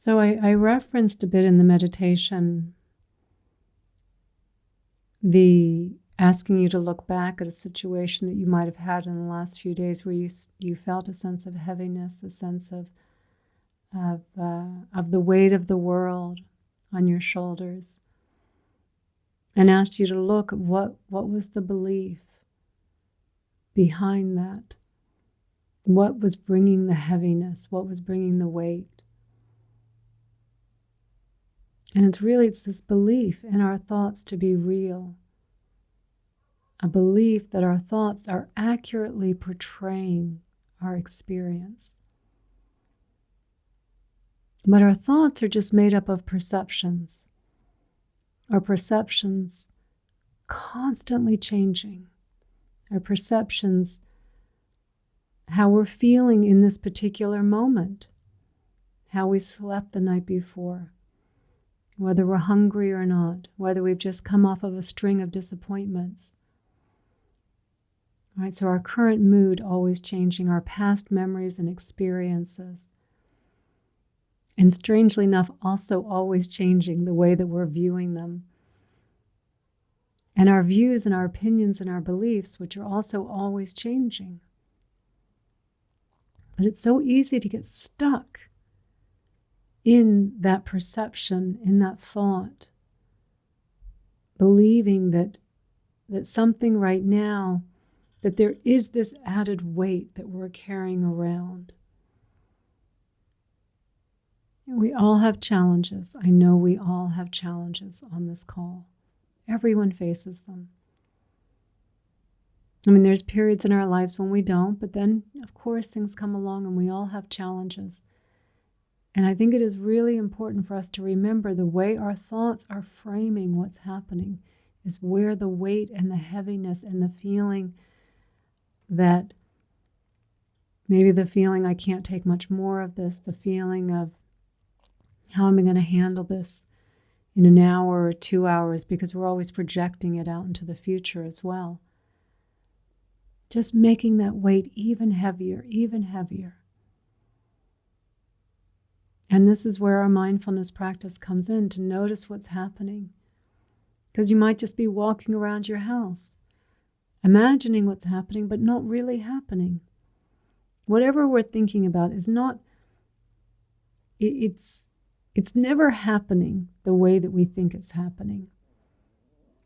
So I referenced a bit in the meditation the asking you to look back at a situation that you might have had in the last few days where you felt a sense of heaviness, a sense of the weight of the world on your shoulders, and asked you to look at what was the belief behind that. What was bringing the heaviness? What was bringing the weight? And it's this belief in our thoughts to be real. A belief that our thoughts are accurately portraying our experience. But our thoughts are just made up of perceptions. Our perceptions constantly changing. Our perceptions, how we're feeling in this particular moment. How we slept the night before. Whether we're hungry or not. Whether we've just come off of a string of disappointments. Right, so our current mood always changing, our past memories and experiences. And strangely enough, also always changing the way that we're viewing them. And our views and our opinions and our beliefs, which are also always changing. But it's so easy to get stuck in that perception, in that thought, believing that something right now, that there is this added weight that we're carrying around. We all have challenges. I know we all have challenges on this call. Everyone faces them. I mean, there's periods in our lives when we don't, but then, of course, things come along and we all have challenges. And I think it is really important for us to remember the way our thoughts are framing what's happening is where the weight and the heaviness and the feeling that maybe the feeling I can't take much more of this, the feeling of how am I going to handle this in an hour or 2 hours, because we're always projecting it out into the future as well. Just making that weight even heavier, even heavier. And this is where our mindfulness practice comes in, to notice what's happening. Because you might just be walking around your house, imagining what's happening, but not really happening. Whatever we're thinking about is not, it's never happening the way that we think it's happening.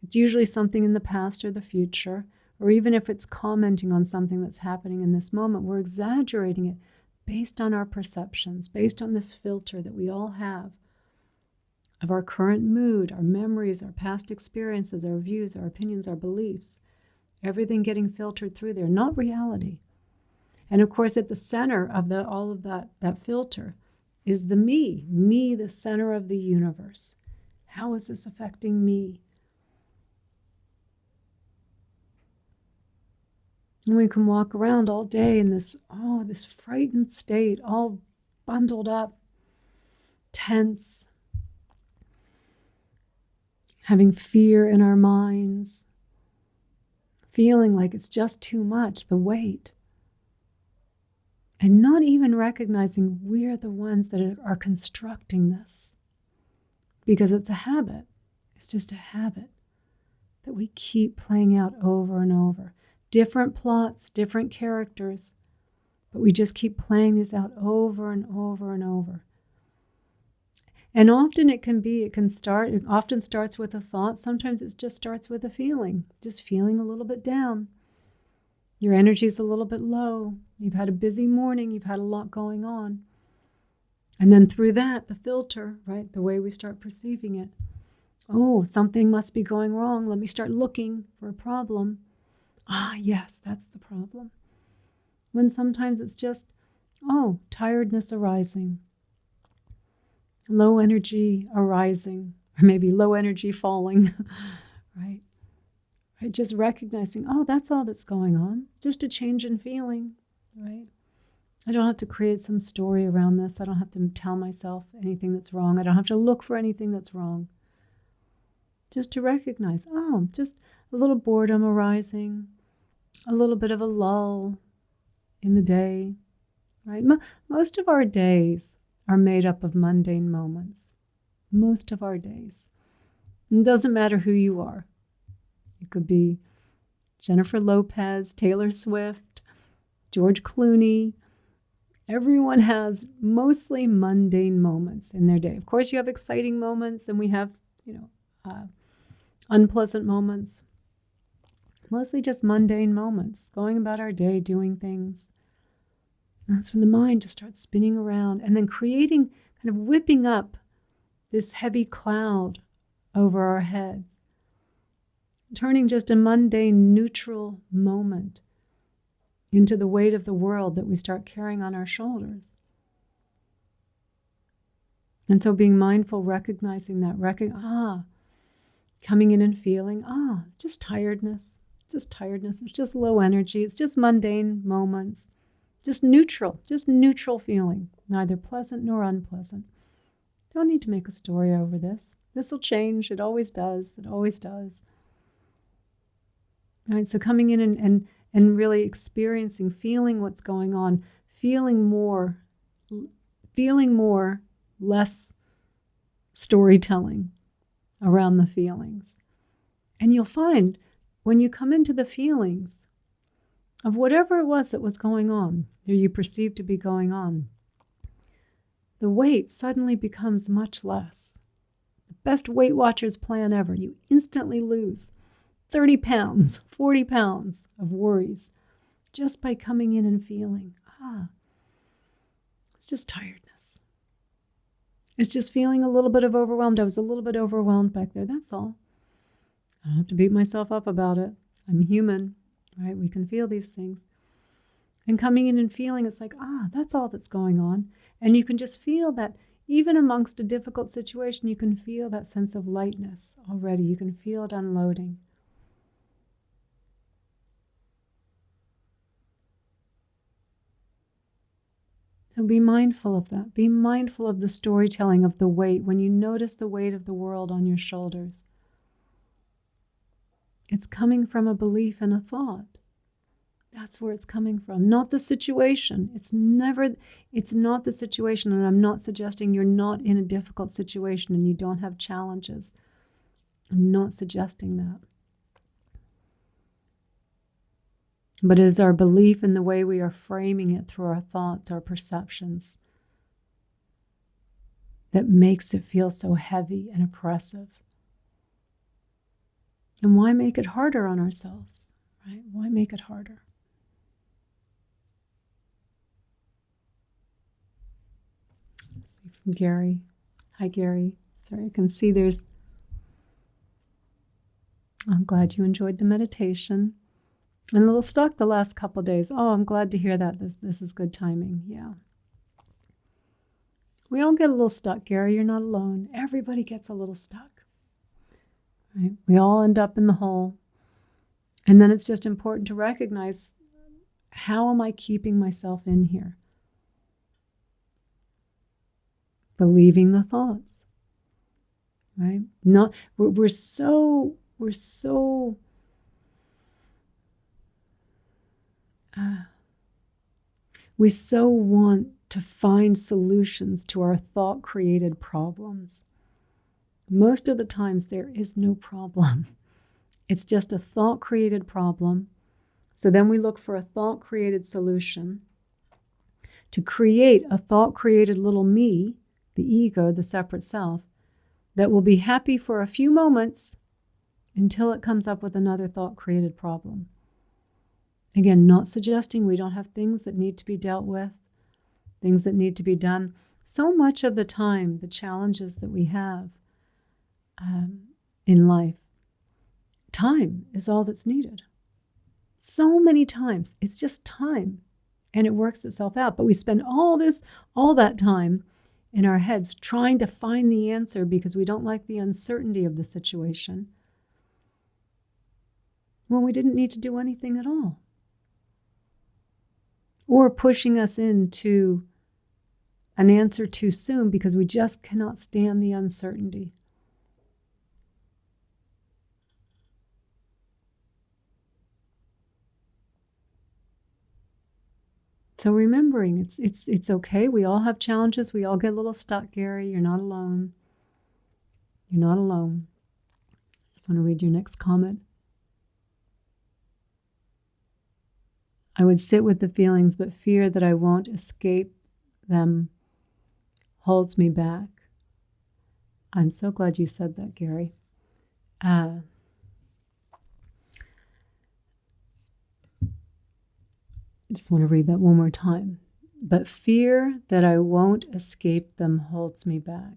It's usually something in the past or the future, or even if it's commenting on something that's happening in this moment, we're exaggerating it based on our perceptions, based on this filter that we all have of our current mood, our memories, our past experiences, our views, our opinions, our beliefs. Everything getting filtered through there, not reality. And of course, at the center of all of that filter is the me, the center of the universe. How is this affecting me? And we can walk around all day in this frightened state, all bundled up, tense, having fear in our minds, feeling like it's just too much, the weight. And not even recognizing we're the ones that are constructing this. Because it's a habit. It's just a habit that we keep playing out over and over. Different plots, different characters, but we just keep playing this out over and over and over. And often it often starts with a thought. Sometimes it just starts with a feeling, just feeling a little bit down. Your energy's a little bit low. You've had a busy morning. You've had a lot going on. And then through that, the filter, right, the way we start perceiving it. Oh, something must be going wrong. Let me start looking for a problem. Ah, yes, that's the problem. When sometimes it's just, tiredness arising. Low energy arising, or maybe low energy falling, right? Right? Just recognizing, that's all that's going on. Just a change in feeling, right? I don't have to create some story around this. I don't have to tell myself anything that's wrong. I don't have to look for anything that's wrong. Just to recognize, just a little boredom arising, a little bit of a lull in the day, right? Most of our days are made up of mundane moments. Most of our days. It doesn't matter who you are. You could be Jennifer Lopez, Taylor Swift, George Clooney. Everyone has mostly mundane moments in their day. Of course, you have exciting moments, and we have, unpleasant moments. Mostly just mundane moments, going about our day, doing things. And that's when the mind just starts spinning around and then creating, kind of whipping up this heavy cloud over our heads, turning just a mundane, neutral moment into the weight of the world that we start carrying on our shoulders. And so being mindful, recognizing that, coming in and feeling, just tiredness. It's just low energy. It's just mundane moments. Just neutral feeling, neither pleasant nor unpleasant. Don't need to make a story over this. This will change. It always does. Right? So coming in and really experiencing, feeling what's going on, feeling more, less storytelling around the feelings. And you'll find when you come into the feelings of whatever it was that was going on, or you perceive to be going on, the weight suddenly becomes much less. The best Weight Watchers plan ever. You instantly lose 30 pounds, 40 pounds of worries just by coming in and feeling, it's just tiredness. It's just feeling a little bit of overwhelmed. I was a little bit overwhelmed back there, that's all. I don't have to beat myself up about it. I'm human, right? We can feel these things. And coming in and feeling, it's like, that's all that's going on. And you can just feel that even amongst a difficult situation, you can feel that sense of lightness already. You can feel it unloading. So be mindful of that. Be mindful of the storytelling of the weight. When you notice the weight of the world on your shoulders, it's coming from a belief and a thought. That's where it's coming from, not the situation. It's not the situation, and I'm not suggesting you're not in a difficult situation and you don't have challenges. I'm not suggesting that. But it is our belief in the way we are framing it through our thoughts, our perceptions, that makes it feel so heavy and oppressive. And why make it harder on ourselves, right? Why make it harder? Let's see from Gary. Hi, Gary. Sorry, I can see I'm glad you enjoyed the meditation. And a little stuck the last couple of days. Oh, I'm glad to hear that. This is good timing. Yeah. We all get a little stuck, Gary. You're not alone. Everybody gets a little stuck. Right? We all end up in the hole. And then it's just important to recognize, how am I keeping myself in here? Believing the thoughts. Right? We're so we so want to find solutions to our thought-created problems. Most of the times there is no problem. It's just a thought-created problem. So then we look for a thought-created solution to create a thought-created little me, the ego, the separate self, that will be happy for a few moments until it comes up with another thought-created problem. Again, not suggesting we don't have things that need to be dealt with, things that need to be done. So much of the time, the challenges that we have in life, time is all that's needed. So many times, it's just time, and it works itself out. But we spend all that time in our heads trying to find the answer because we don't like the uncertainty of the situation, when we didn't need to do anything at all. Or pushing us into an answer too soon because we just cannot stand the uncertainty. So remembering it's okay. We all have challenges. We all get a little stuck, Gary. You're not alone. You're not alone. I just want to read your next comment. I would sit with the feelings, but fear that I won't escape them holds me back. I'm so glad you said that, Gary. I just want to read that one more time. But fear that I won't escape them holds me back.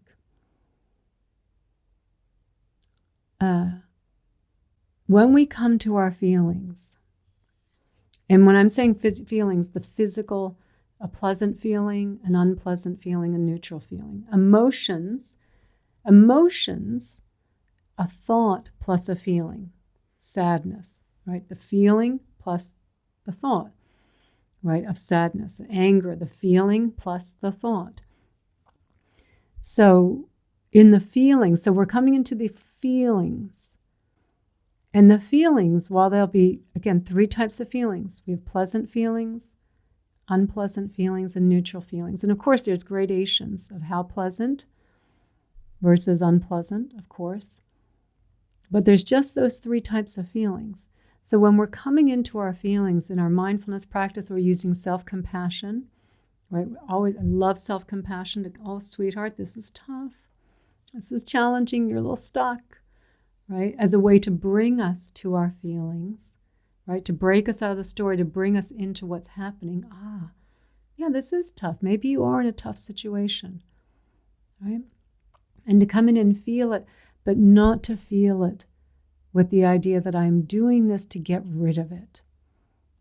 When we come to our feelings, and when I'm saying feelings, the physical, a pleasant feeling, an unpleasant feeling, a neutral feeling. Emotions, a thought plus a feeling. Sadness, right? The feeling plus the thought, right? Of sadness, anger, the feeling plus the thought. So in the feelings, so we're coming into the feelings. And the feelings, while there'll be, again, 3 types of feelings. We have pleasant feelings, unpleasant feelings, and neutral feelings. And of course, there's gradations of how pleasant versus unpleasant, of course. But there's just those 3 types of feelings. So when we're coming into our feelings in our mindfulness practice, we're using self-compassion, right? I love self-compassion. Oh, sweetheart, this is tough. This is challenging. You're a little stuck. Right? As a way to bring us to our feelings, right? To break us out of the story, to bring us into what's happening. Yeah, this is tough. Maybe you are in a tough situation, right? And to come in and feel it, but not to feel it with the idea that I'm doing this to get rid of it,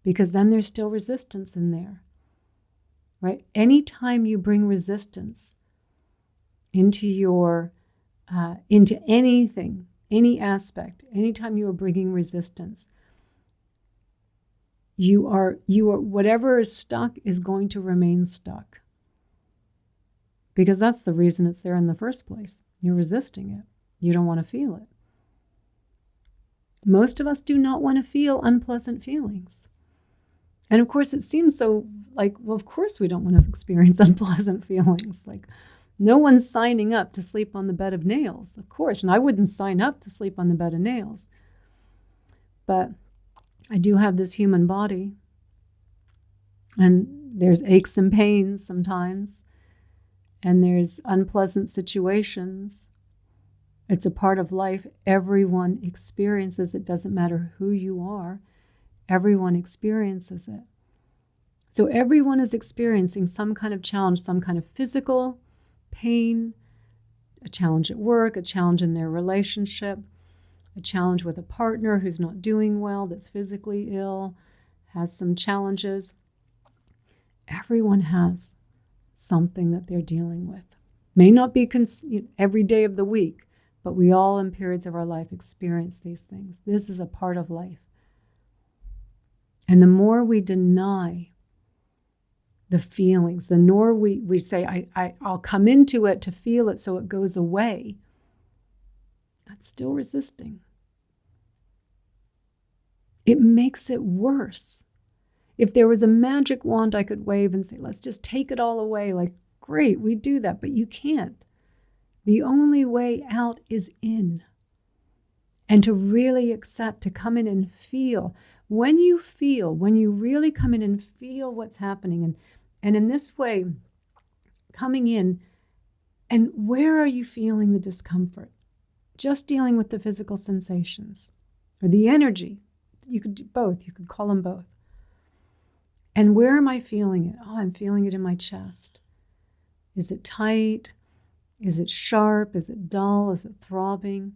because then there's still resistance in there, right? Anytime you bring resistance into into anything, any aspect, anytime you are bringing resistance, you are whatever is stuck is going to remain stuck. Because that's the reason it's there in the first place. You're resisting it. You don't want to feel it. Most of us do not want to feel unpleasant feelings. And of course, it seems so like, well, of course we don't want to experience unpleasant feelings. Like, no one's signing up to sleep on the bed of nails, of course. And I wouldn't sign up to sleep on the bed of nails. But I do have this human body. And there's aches and pains sometimes. And there's unpleasant situations. It's a part of life. Everyone experiences it. Doesn't matter who you are. Everyone experiences it. So everyone is experiencing some kind of challenge, some kind of physical pain, a challenge at work, a challenge in their relationship, a challenge with a partner who's not doing well, that's physically ill, has some challenges. Everyone has something that they're dealing with. May not be every day of the week, but we all in periods of our life experience these things. This is a part of life. And the more we deny the feelings, the more we say, I'll come into it to feel it so it goes away, that's still resisting. It makes it worse. If there was a magic wand I could wave and say, let's just take it all away, like, great, we do that, but you can't. The only way out is in. And to really accept, to come in and feel. When you really come in and feel what's happening, and in this way, coming in, and where are you feeling the discomfort? Just dealing with the physical sensations or the energy. You could do both. You could call them both. And where am I feeling it? Oh, I'm feeling it in my chest. Is it tight? Is it sharp? Is it dull? Is it throbbing?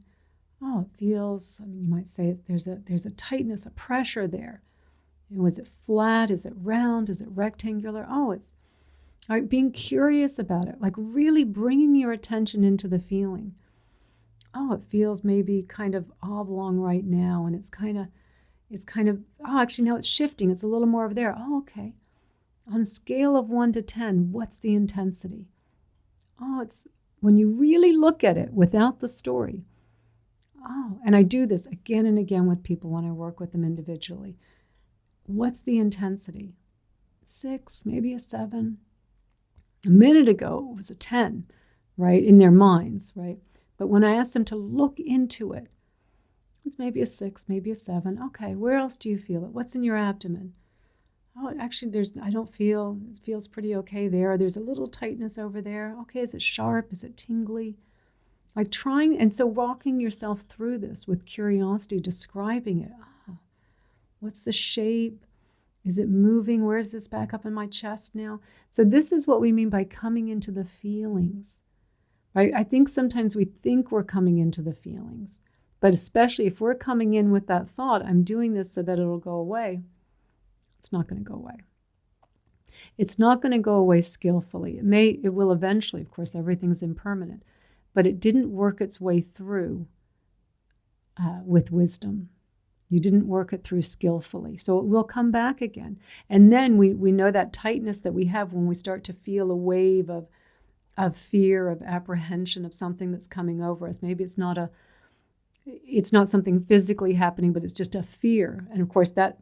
Oh, it feels, you might say there's a tightness, a pressure there. And was it flat? Is it round? Is it rectangular? Oh, it's all right, being curious about it, like really bringing your attention into the feeling. Oh, it feels maybe kind of oblong right now, and it's kind of, oh, actually now it's shifting. It's a little more over there. Oh, okay. On a scale of 1 to 10, what's the intensity? Oh, it's when you really look at it without the story. Oh, and I do this again and again with people when I work with them individually. What's the intensity? 6, maybe a 7. A minute ago, it was a 10, right, in their minds, right? But when I ask them to look into it, it's maybe a 6, maybe a 7. Okay, where else do you feel it? What's in your abdomen? Oh, actually, it feels pretty okay there. There's a little tightness over there. Okay, is it sharp? Is it tingly? Like trying, and so walking yourself through this with curiosity, describing it. Oh, what's the shape? Is it moving? Where's this back up in my chest now? So this is what we mean by coming into the feelings, right? I think sometimes we think we're coming into the feelings, but especially if we're coming in with that thought, I'm doing this so that it'll go away, it's not going to go away. It's not going to go away skillfully. It will eventually, of course, everything's impermanent, but it didn't work its way through with wisdom. You didn't work it through skillfully. So it will come back again. And then we know that tightness that we have when we start to feel a wave of fear, of apprehension of something that's coming over us. Maybe it's not something physically happening, but it's just a fear. And of course, the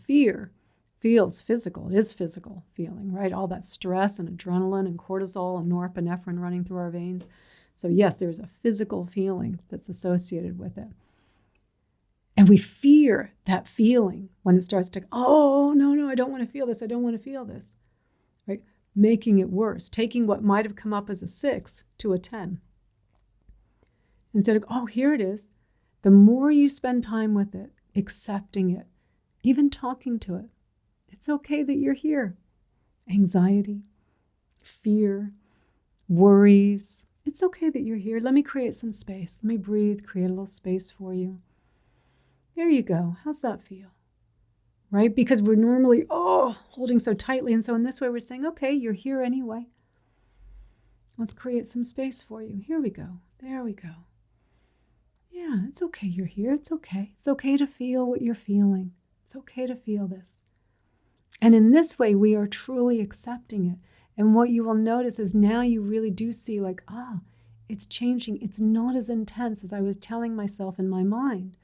fear feels physical. It is physical feeling, right? All that stress and adrenaline and cortisol and norepinephrine running through our veins. So yes, there's a physical feeling that's associated with it. And we fear that feeling when it starts to, oh, no, I don't want to feel this. I don't want to feel this, right? Making it worse, taking what might have come up as a 6 to a 10. Instead of, oh, here it is. The more you spend time with it, accepting it, even talking to it, it's okay that you're here. Anxiety, fear, worries. It's okay that you're here. Let me create some space. Let me breathe, create a little space for you. There you go. How's that feel? Right? Because we're normally, holding so tightly. And so in this way, we're saying, okay, you're here anyway. Let's create some space for you. Here we go. There we go. Yeah, it's okay you're here. It's okay. It's okay to feel what you're feeling. It's okay to feel this. And in this way, we are truly accepting it. And what you will notice is now you really do see like, it's changing. It's not as intense as I was telling myself in my mind.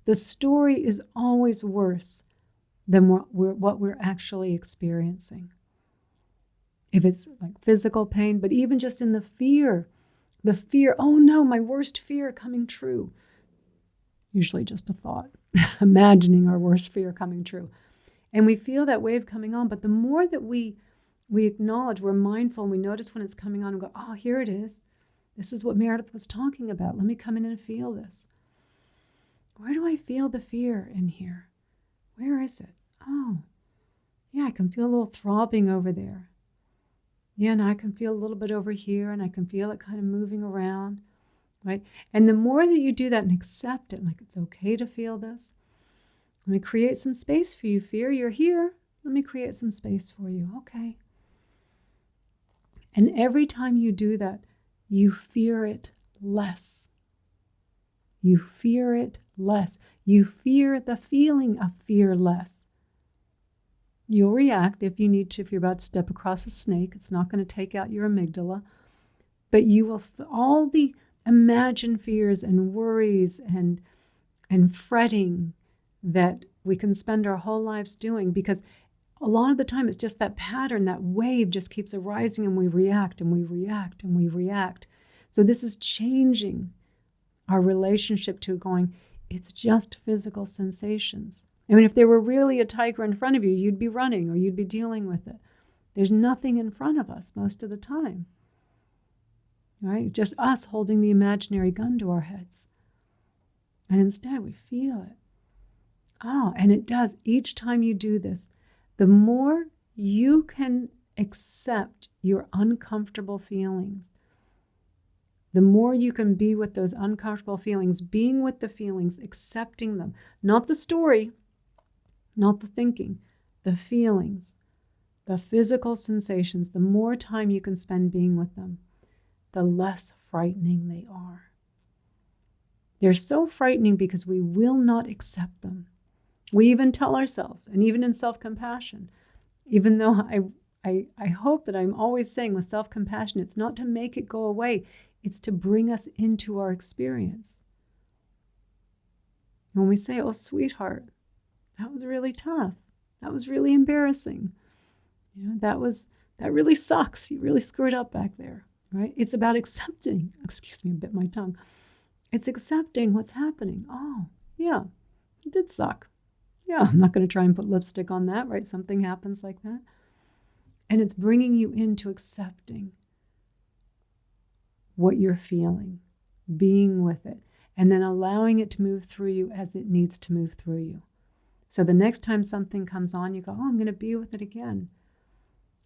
The story is always worse than what we're actually experiencing. If it's like physical pain, but even just in the fear, oh no, my worst fear coming true. Usually just a thought, imagining our worst fear coming true. And we feel that wave coming on, but the more that we acknowledge, we're mindful, and we notice when it's coming on and go, oh, here it is. This is what Meredith was talking about. Let me come in and feel this. Where do I feel the fear in here? Where is it? Oh, yeah, I can feel a little throbbing over there. Yeah, and I can feel a little bit over here, and I can feel it kind of moving around, right? And the more that you do that and accept it, like it's okay to feel this, let me create some space for you, fear. You're here. Let me create some space for you. Okay. And every time you do that, you fear it less. You fear it less. You fear the feeling of fear less. You'll react if you need to. If you're about to step across a snake, it's not going to take out your amygdala. But you will, all the imagined fears and worries and fretting that we can spend our whole lives doing, because a lot of the time it's just that pattern, that wave just keeps arising, and we react and we react and we react. So this is changing our relationship to going, it's just physical sensations. I mean, if there were really a tiger in front of you, you'd be running or you'd be dealing with it. There's nothing in front of us most of the time, right? Just us holding the imaginary gun to our heads. And instead we feel it. And it does. Each time you do this, the more you can accept your uncomfortable feelings, the more you can be with those uncomfortable feelings, being with the feelings, accepting them, not the story, not the thinking, the feelings, the physical sensations. The more time you can spend being with them, the less frightening they are. They're so frightening because we will not accept them. We even tell ourselves, and even in self-compassion, even though I hope that I'm always saying with self-compassion, it's not to make it go away, it's to bring us into our experience. When we say, oh, sweetheart, that was really tough. That was really embarrassing. That really sucks. You really screwed up back there, right? It's about accepting. Excuse me, I bit my tongue. It's accepting what's happening. Oh, yeah, it did suck. Yeah, I'm not going to try and put lipstick on that, right? Something happens like that. And it's bringing you into accepting what you're feeling, being with it, and then allowing it to move through you as it needs to move through you. So the next time something comes on, you go, oh, I'm going to be with it again.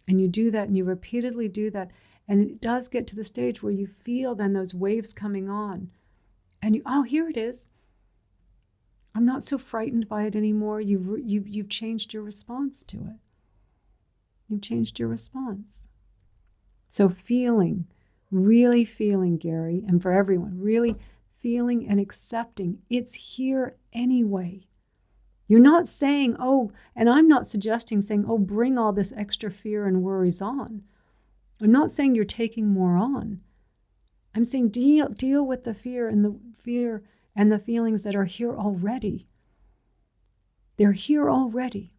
And you do that, and you repeatedly do that. And it does get to the stage where you feel then those waves coming on. And you, oh, here it is. I'm not so frightened by it anymore. You've changed your response to it. You've changed your response. So feeling, really feeling, Gary, and for everyone, really feeling and accepting it's here anyway. You're not saying, oh, and I'm not suggesting saying, oh, bring all this extra fear and worries on. I'm not saying you're taking more on. I'm saying deal with the fear and the feelings that are here already. They're here already.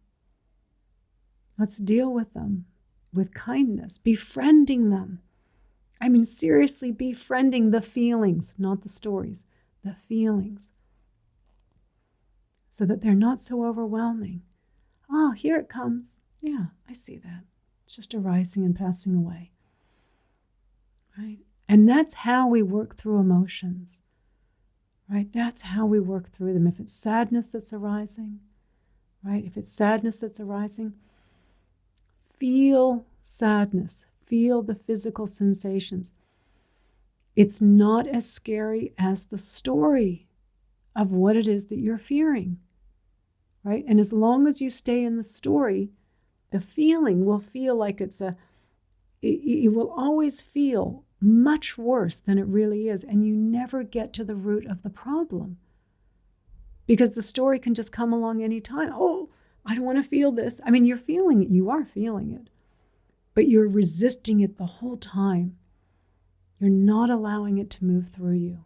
Let's deal with them with kindness, befriending them. I mean, seriously, befriending the feelings, not the stories, the feelings, so that they're not so overwhelming. Oh, here it comes. Yeah, I see that. It's just arising and passing away. Right? And that's how we work through emotions. Right? That's how we work through them. If it's sadness that's arising, right? If it's sadness that's arising, feel sadness. Feel the physical sensations. It's not as scary as the story of what it is that you're fearing, right? And as long as you stay in the story, the feeling will feel like it will always feel much worse than it really is, and you never get to the root of the problem. Because the story can just come along anytime. Oh, I don't want to feel this. I mean, you're feeling it. You are feeling it. But you're resisting it the whole time. You're not allowing it to move through you.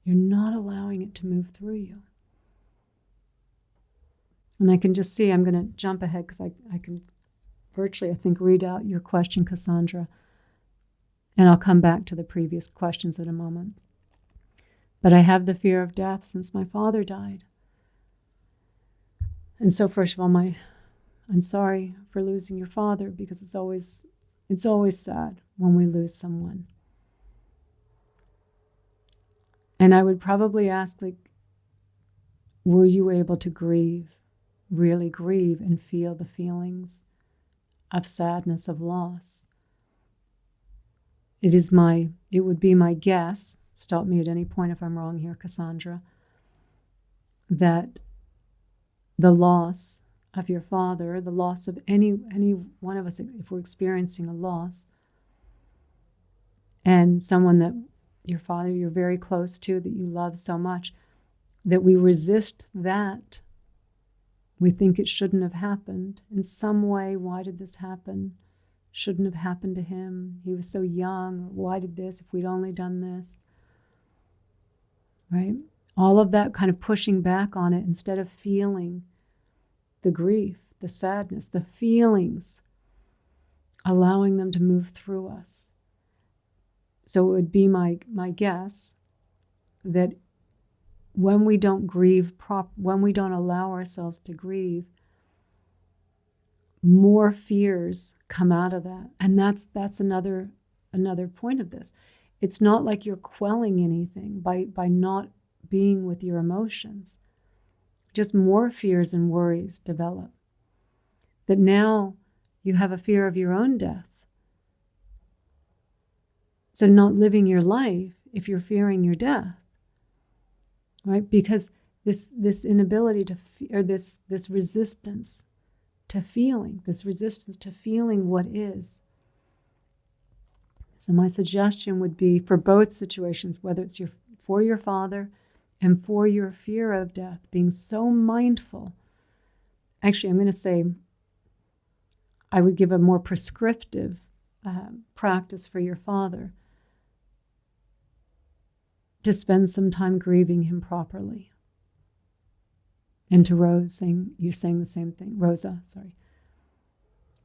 You're not allowing it to move through you. And I can just see, I'm going to jump ahead because I can virtually, I think, read out your question, Cassandra. And I'll come back to the previous questions in a moment. But I have the fear of death since my father died. And so first of all, I'm sorry for losing your father, because it's always sad when we lose someone. And I would probably ask, were you able to grieve, really grieve and feel the feelings of sadness, of loss? It would be my guess, stop me at any point if I'm wrong here, Cassandra, that the loss of your father, the loss of any one of us, if we're experiencing a loss, and someone that your father you're very close to, that you love so much, that we resist that. We think it shouldn't have happened. In some way, why did this happen? Shouldn't have happened to him. He was so young. Why did this? If we'd only done this. Right? All of that kind of pushing back on it instead of feeling the grief, the sadness, the feelings, allowing them to move through us. So it would be my guess that when we don't grieve, when we don't allow ourselves to grieve, more fears come out of that. And that's another point of this. It's not like you're quelling anything by not being with your emotions. Just more fears and worries develop. That now you have a fear of your own death. So not living your life if you're fearing your death, right? Because this inability to, or this resistance to feeling, what is. So my suggestion would be for both situations, whether it's for your father and for your fear of death, being so mindful. Actually, I'm going to say I would give a more prescriptive practice for your father, to spend some time grieving him properly. And to Rose, you're saying the same thing. Rosa, sorry.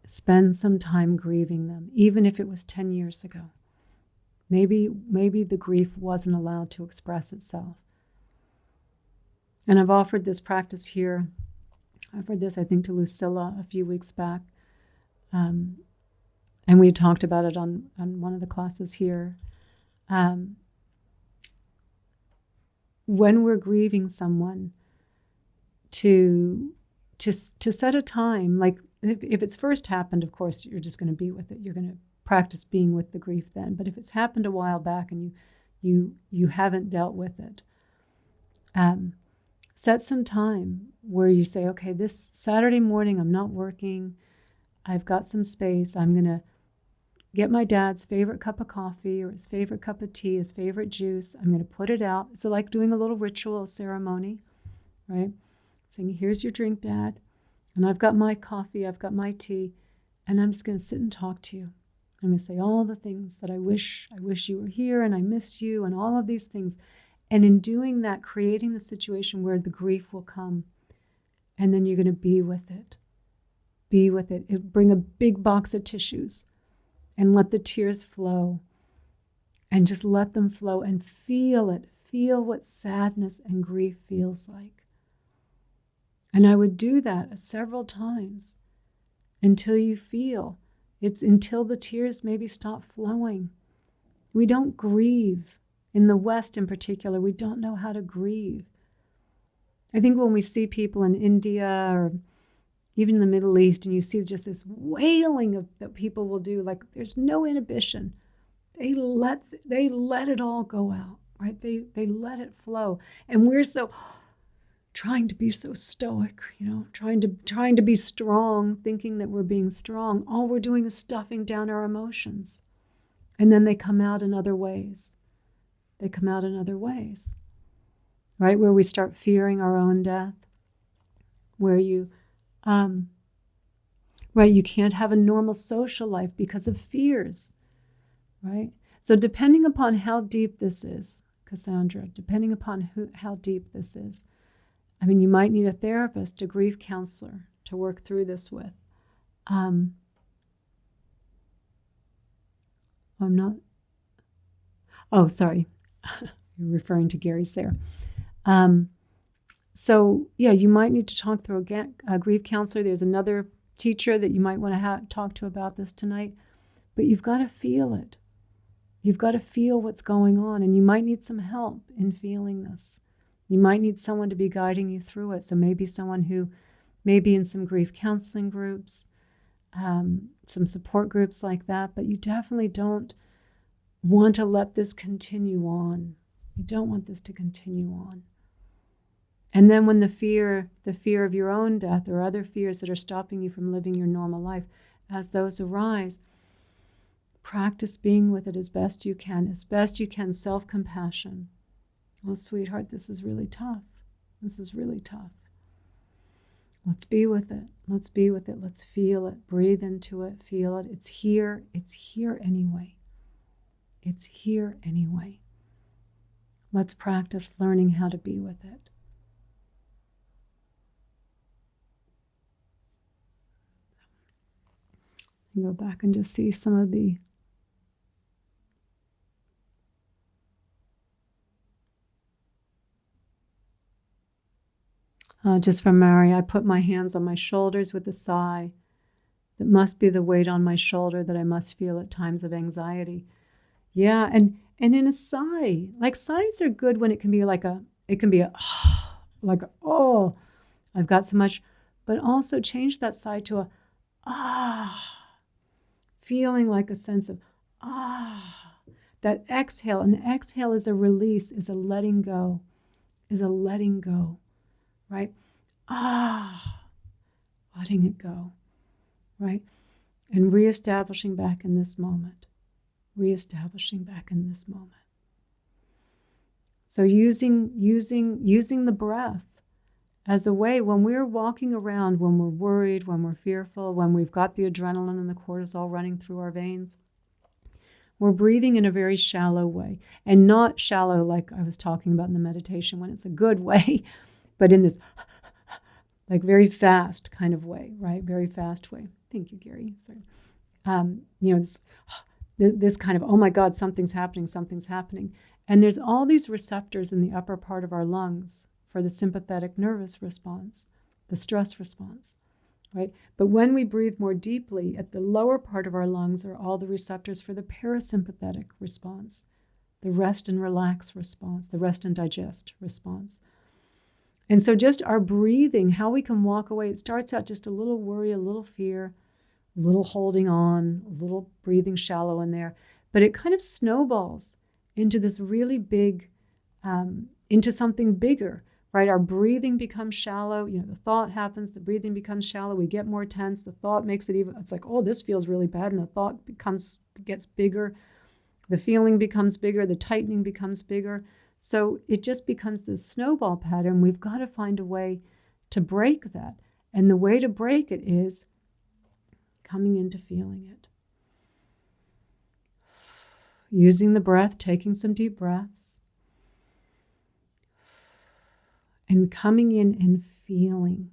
spend some time grieving them, even if it was 10 years ago. Maybe the grief wasn't allowed to express itself. And I've offered this practice here. I offered this, I think, to Lucilla a few weeks back. And we talked about it on one of the classes here. When we're grieving someone, to set a time, like if it's first happened, of course, you're just going to be with it. You're going to practice being with the grief then. But if it's happened a while back and you haven't dealt with it, set some time where you say, okay, this Saturday morning I'm not working. I've got some space. I'm going to get my dad's favorite cup of coffee or his favorite cup of tea, his favorite juice. I'm going to put it out. It's like doing a little ritual ceremony, right? Saying, here's your drink, Dad. And I've got my coffee, I've got my tea, and I'm just going to sit and talk to you. I'm going to say all the things that I wish you were here, and I miss you, and all of these things. And in doing that, creating the situation where the grief will come, and then you're going to be with it. Be with it. Bring a big box of tissues and let the tears flow. And just let them flow and feel it. Feel what sadness and grief feels like. And I would do that several times until you feel. It's until the tears maybe stop flowing. We don't grieve. In the West in particular, we don't know how to grieve. I think when we see people in India or even in the Middle East, and you see just this wailing that people will do, like there's no inhibition. They let it all go out, right? They let it flow. And we're so trying to be so stoic, trying to be strong, thinking that we're being strong. All we're doing is stuffing down our emotions. And then they come out in other ways. Right? Where we start fearing our own death, where you can't have a normal social life because of fears, right? So depending upon how deep this is, Cassandra, how deep this is, I mean, you might need a therapist, a grief counselor to work through this with. I'm not. Oh, sorry. You're referring to Gary's there. So, yeah, you might need to talk through a grief counselor. There's another teacher that you might want to talk to about this tonight. But you've got to feel it. You've got to feel what's going on. And you might need some help in feeling this. You might need someone to be guiding you through it. So maybe someone who may be in some grief counseling groups, some support groups like that. But you definitely don't want to let this continue on. You don't want this to continue on. And then when the fear of your own death or other fears that are stopping you from living your normal life, as those arise, practice being with it as best you can, self-compassion. Oh, sweetheart, this is really tough. Let's be with it. Let's feel it. Breathe into it. Feel it. It's here anyway. Let's practice learning how to be with it. And go back and just see some of the just from Mary, I put my hands on my shoulders with a sigh. That must be the weight on my shoulder that I must feel at times of anxiety. Yeah, and in a sigh, like sighs are good when it can be like oh, I've got so much, but also change that sigh to a feeling like a sense of that exhale. An exhale is a release, is a letting go, right? Letting it go, right? And reestablishing back in this moment. So using the breath as a way when we're walking around, when we're worried, when we're fearful, when we've got the adrenaline and the cortisol running through our veins, we're breathing in a very shallow way, and not shallow like I was talking about in the meditation when it's a good way, but in this like very fast kind of way, right? Very fast way. Thank you, Gary. Sorry. This kind of, oh my God, something's happening. And there's all these receptors in the upper part of our lungs for the sympathetic nervous response, the stress response, right? But when we breathe more deeply, at the lower part of our lungs are all the receptors for the parasympathetic response, the rest and relax response, the rest and digest response. And so just our breathing, how we can walk away, it starts out just a little worry, a little fear, a little holding on, a little breathing shallow in there, but it kind of snowballs into this really big, into something bigger, right? Our breathing becomes shallow. The thought happens, the breathing becomes shallow. We get more tense. The thought makes it even, it's like, oh, this feels really bad. And the thought gets bigger. The feeling becomes bigger. The tightening becomes bigger. So it just becomes this snowball pattern. We've got to find a way to break that. And the way to break it is coming into feeling it. Using the breath, taking some deep breaths. And coming in and feeling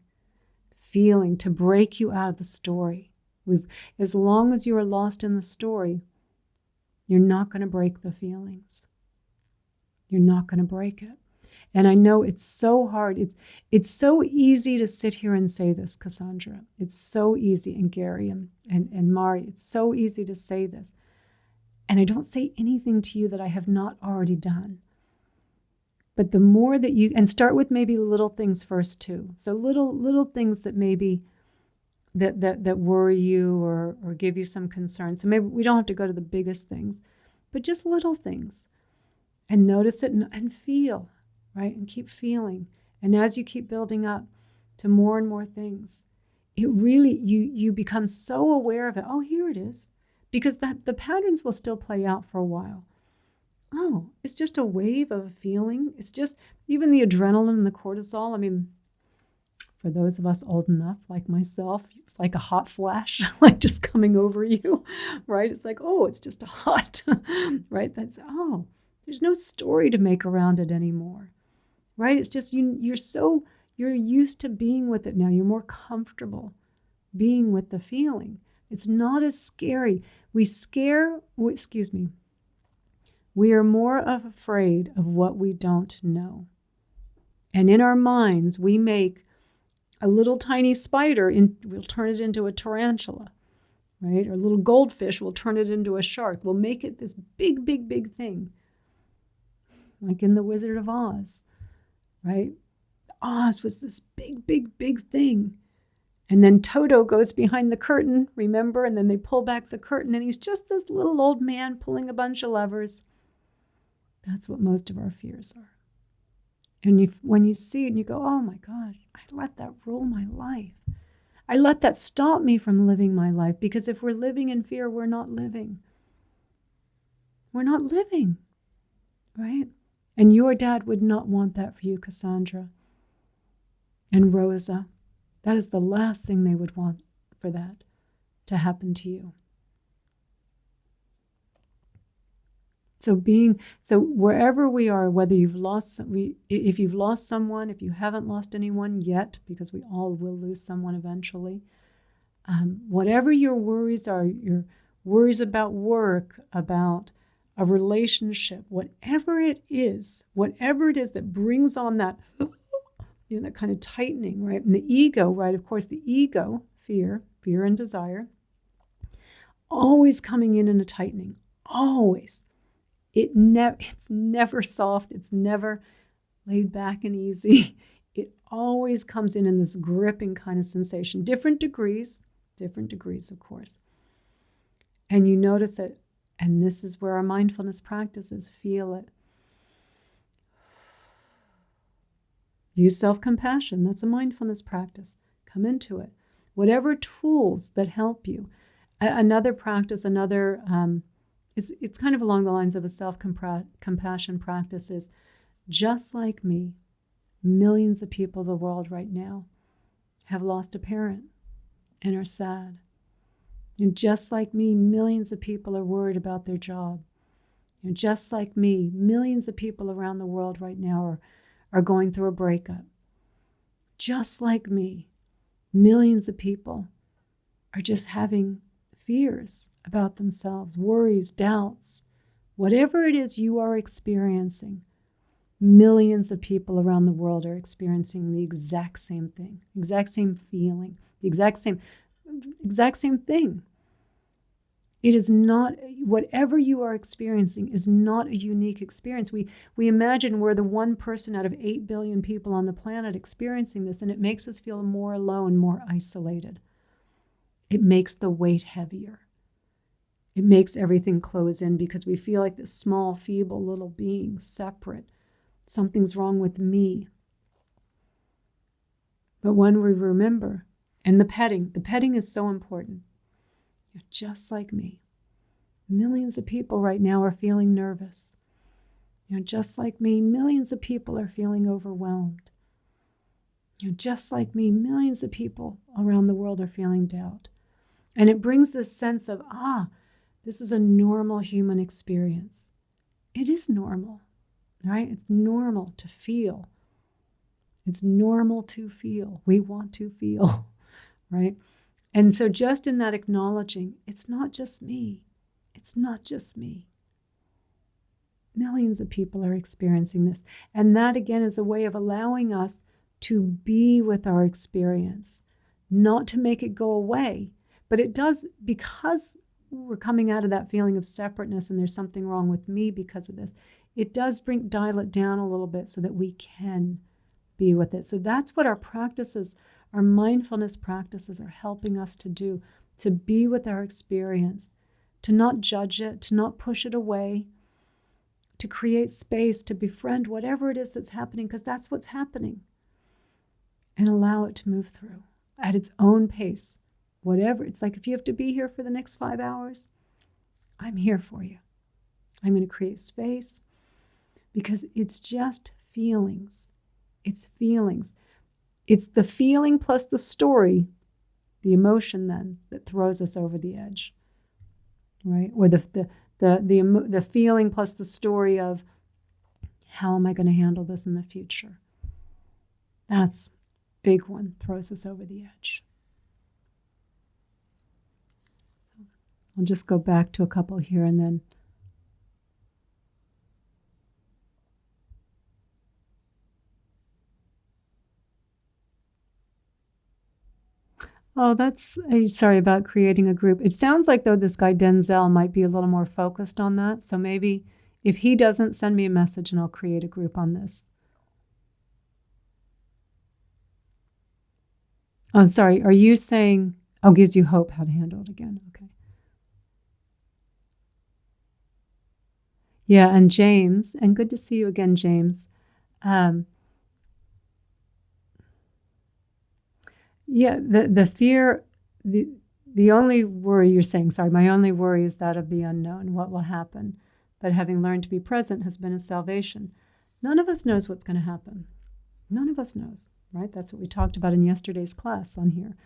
to break you out of the story. As long as you are lost in the story, you're not going to break the feelings. You're not going to break it. And I know it's so hard. It's so easy to sit here and say this, Cassandra. It's so easy, and Gary and Mari, it's so easy to say this. And I don't say anything to you that I have not already done. But the more that you, and start with maybe little things first too. So little things that maybe that worry you or give you some concern. So maybe we don't have to go to the biggest things, but just little things. And notice it and feel, right? And keep feeling. And as you keep building up to more and more things, it really, you become so aware of it. Oh, here it is. Because the patterns will still play out for a while. Oh, it's just a wave of a feeling. It's just even the adrenaline and the cortisol. I mean, for those of us old enough, like myself, it's like a hot flash, like just coming over you, right? It's like, oh, it's just a hot, right? There's no story to make around it anymore, right? It's just you're used to being with it now. You're more comfortable being with the feeling. It's not as scary. We are more afraid of what we don't know. And in our minds, we make a little tiny spider, we'll turn it into a tarantula, right? Or a little goldfish, we'll turn it into a shark. We'll make it this big, big, big thing. Like in The Wizard of Oz, right? Oz was this big, big, big thing. And then Toto goes behind the curtain, remember? And then they pull back the curtain, and he's just this little old man pulling a bunch of levers. That's what most of our fears are. And when you see it and you go, oh my gosh, I let that rule my life. I let that stop me from living my life. Because if we're living in fear, we're not living. We're not living, right? And your dad would not want that for you, Cassandra. And Rosa. That is the last thing they would want for that to happen to you. So wherever we are, whether if you've lost someone, if you haven't lost anyone yet, because we all will lose someone eventually, whatever your worries are, your worries about work, about a relationship, whatever it is that brings on that that kind of tightening, right? And the ego, right? Of course, the ego, fear and desire, always coming in a tightening, always. It's never soft. It's never laid back and easy. It always comes in this gripping kind of sensation. Different degrees, of course. And you notice it, and this is where our mindfulness practice is. Feel it. Use self-compassion. That's a mindfulness practice. Come into it. Whatever tools that help you. Another practice, it's kind of along the lines of a self-compassion practice is, just like me, millions of people in the world right now have lost a parent and are sad. And just like me, millions of people are worried about their job. And just like me, millions of people around the world right now are going through a breakup. Just like me, millions of people are just having fears about themselves, worries, doubts, whatever it is you are experiencing. Millions of people around the world are experiencing the exact same thing, exact same feeling, the exact same thing. It is not, whatever you are experiencing is not a unique experience. We imagine we're the one person out of 8 billion people on the planet experiencing this, and it makes us feel more alone, more isolated. It makes the weight heavier. It makes everything close in because we feel like this small, feeble little being, separate. Something's wrong with me. But when we remember, and the petting is so important. You're just like me. Millions of people right now are feeling nervous. You're just like me. Millions of people are feeling overwhelmed. You're just like me. Millions of people around the world are feeling doubt. And it brings this sense of, this is a normal human experience. It is normal, right? It's normal to feel. It's normal to feel. We want to feel, right? And so just in that acknowledging, it's not just me. It's not just me. Millions of people are experiencing this. And that, again, is a way of allowing us to be with our experience, not to make it go away. But it does, because we're coming out of that feeling of separateness and there's something wrong with me because of this, it does dial it down a little bit so that we can be with it. So that's what our practices, our mindfulness practices are helping us to do, to be with our experience, to not judge it, to not push it away, to create space, to befriend whatever it is that's happening, because that's what's happening, and allow it to move through at its own pace. Whatever, it's like if you have to be here for the next 5 hours, I'm here for you. I'm going to create space because it's just feelings. It's feelings. It's the feeling plus the story, the emotion then, that throws us over the edge, right? Or the feeling plus the story of, how am I going to handle this in the future? That's big one, throws us over the edge. I'll just go back to a couple here and then. Oh, sorry about creating a group. It sounds like, though, this guy Denzel might be a little more focused on that. So maybe if he doesn't, send me a message and I'll create a group on this. Oh, sorry. Are you saying, gives you hope how to handle it again? Okay. Yeah, and James, and good to see you again, James. Yeah, the fear, the only worry you're saying, sorry, my only worry is that of the unknown, what will happen. But having learned to be present has been a salvation. None of us knows what's going to happen. None of us knows, right? That's what we talked about in yesterday's class on here.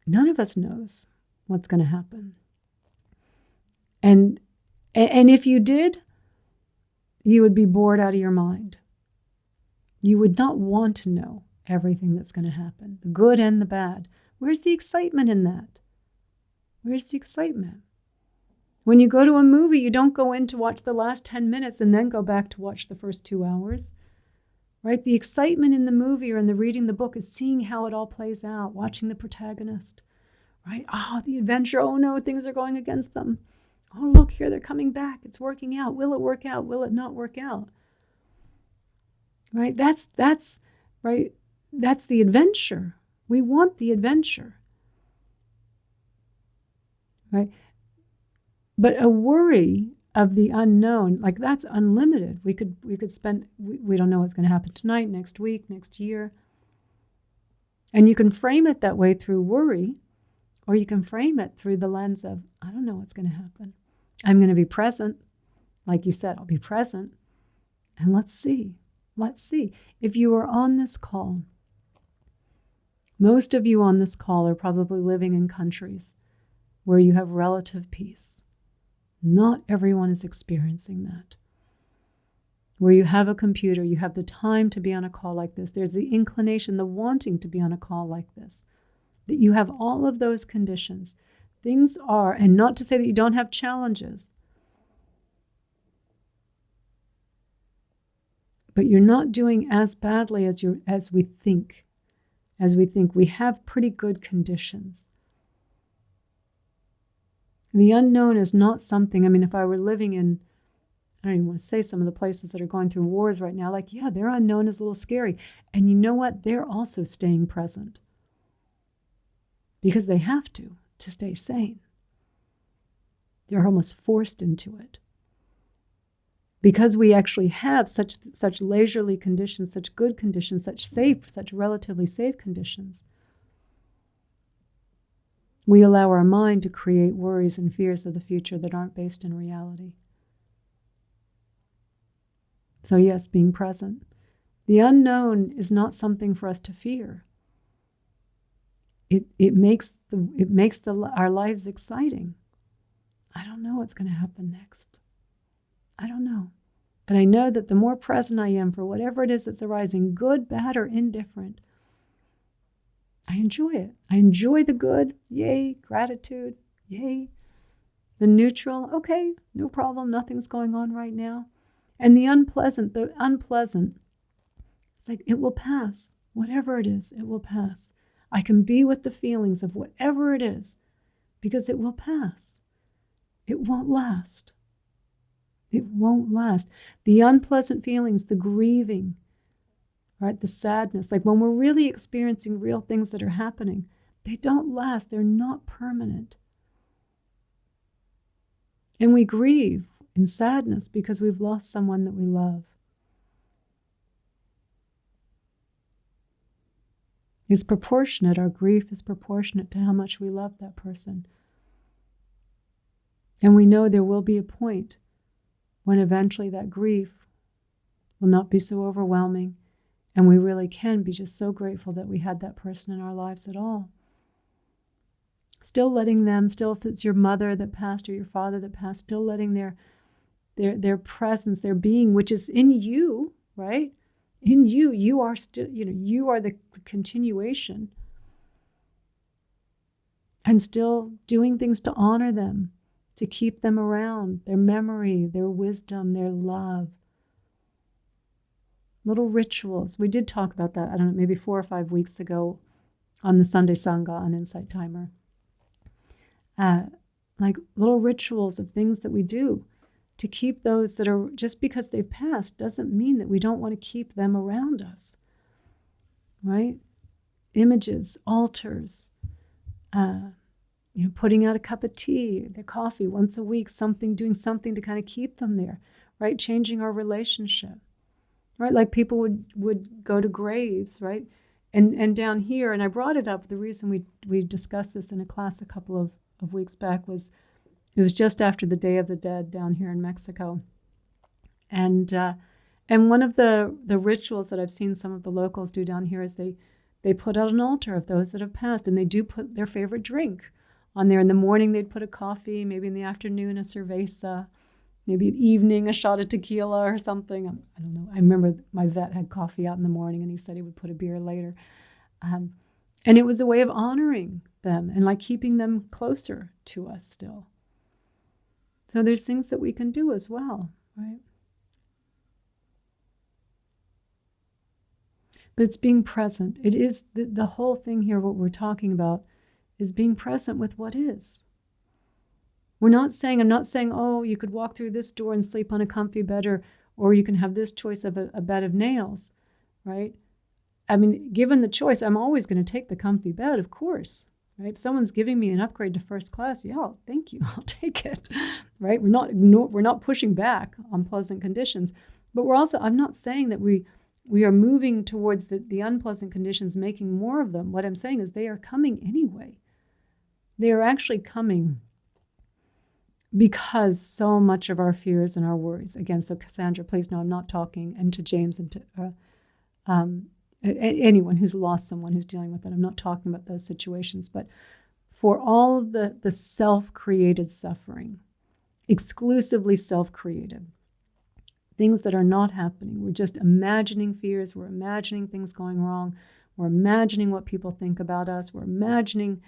None of us knows what's going to happen. And if you did, you would be bored out of your mind. You would not want to know everything that's going to happen, the good and the bad. Where's the excitement in that? Where's the excitement? When you go to a movie, you don't go in to watch the last 10 minutes and then go back to watch the first 2 hours, right? The excitement in the movie or in the reading the book is seeing how it all plays out, watching the protagonist, right? Oh, the adventure. Oh no, things are going against them. Oh, look here, they're coming back. It's working out. Will it work out? Will it not work out? Right? That's right. That's the adventure. We want the adventure. Right? But a worry of the unknown, like that's unlimited. We could spend, we don't know what's going to happen tonight, next week, next year. And you can frame it that way through worry, or you can frame it through the lens of, I don't know what's going to happen. I'm going to be present. Like you said, I'll be present. And let's see. Let's see. If you are on this call, most of you on this call are probably living in countries where you have relative peace. Not everyone is experiencing that. Where you have a computer, you have the time to be on a call like this. There's the inclination, the wanting to be on a call like this. that you have all of those conditions. Things are, and not to say that you don't have challenges, but you're not doing as badly as we think. As we think, we have pretty good conditions. And the unknown is not something, I mean, if I were living in, I don't even want to say some of the places that are going through wars right now, like, yeah, their unknown is a little scary. And you know what? They're also staying present because they have to stay sane. They're almost forced into it. Because we actually have such leisurely conditions, such good conditions, such relatively safe conditions, we allow our mind to create worries and fears of the future that aren't based in reality. So yes, being present. The unknown is not something for us to fear. It makes our lives exciting. I don't know what's going to happen next. I don't know. But I know that the more present I am for whatever it is that's arising, good, bad, or indifferent, I enjoy it. I enjoy the good. Yay. Gratitude. Yay. The neutral. Okay, no problem. Nothing's going on right now. And the unpleasant, it's like it will pass. Whatever it is, it will pass. I can be with the feelings of whatever it is because it will pass. It won't last. It won't last. The unpleasant feelings, the grieving, right? The sadness, like when we're really experiencing real things that are happening, they don't last. They're not permanent. And we grieve in sadness because we've lost someone that we love. It's proportionate. Our grief is proportionate to how much we love that person. And we know there will be a point when eventually that grief will not be so overwhelming, and we really can be just so grateful that we had that person in our lives at all. Still letting them, still if it's your mother that passed or your father that passed, still letting their presence, their being, which is in you, right? In you, you are still, you are the continuation. And still doing things to honor them, to keep them around, their memory, their wisdom, their love. Little rituals. We did talk about that, I don't know, maybe 4 or 5 weeks ago on the Sunday Sangha on Insight Timer. Like little rituals of things that we do to keep those that are, just because they've passed doesn't mean that we don't want to keep them around us, right? Images, altars, putting out a cup of tea, their coffee once a week, doing something to kind of keep them there, right? Changing our relationship, right? Like people would go to graves, right? And down here, and I brought it up, the reason we discussed this in a class a couple of weeks back was, it was just after the Day of the Dead down here in Mexico. And one of the rituals that I've seen some of the locals do down here is they put out an altar of those that have passed, and they do put their favorite drink on there. In the morning, they'd put a coffee, maybe in the afternoon, a cerveza, maybe at evening, a shot of tequila or something. I don't know. I remember my vet had coffee out in the morning, and he said he would put a beer later. And it was a way of honoring them and like keeping them closer to us still. So there's things that we can do as well, right? But it's being present. It is the whole thing here, what we're talking about, is being present with what is. I'm not saying, oh, you could walk through this door and sleep on a comfy bed, or you can have this choice of a bed of nails, right? I mean, given the choice, I'm always going to take the comfy bed, of course, right? If someone's giving me an upgrade to first class, yeah, thank you, I'll take it, right? We're not pushing back on pleasant conditions, but I'm not saying that we are moving towards the unpleasant conditions, making more of them. What I'm saying is they are coming anyway. They are actually coming because so much of our fears and our worries, again, so Cassandra, please know I'm not talking, and to James and to anyone who's lost someone who's dealing with it, I'm not talking about those situations, but for all of the self-created suffering, exclusively self-created, things that are not happening. We're just imagining fears. We're imagining things going wrong. We're imagining what people think about us. We're imagining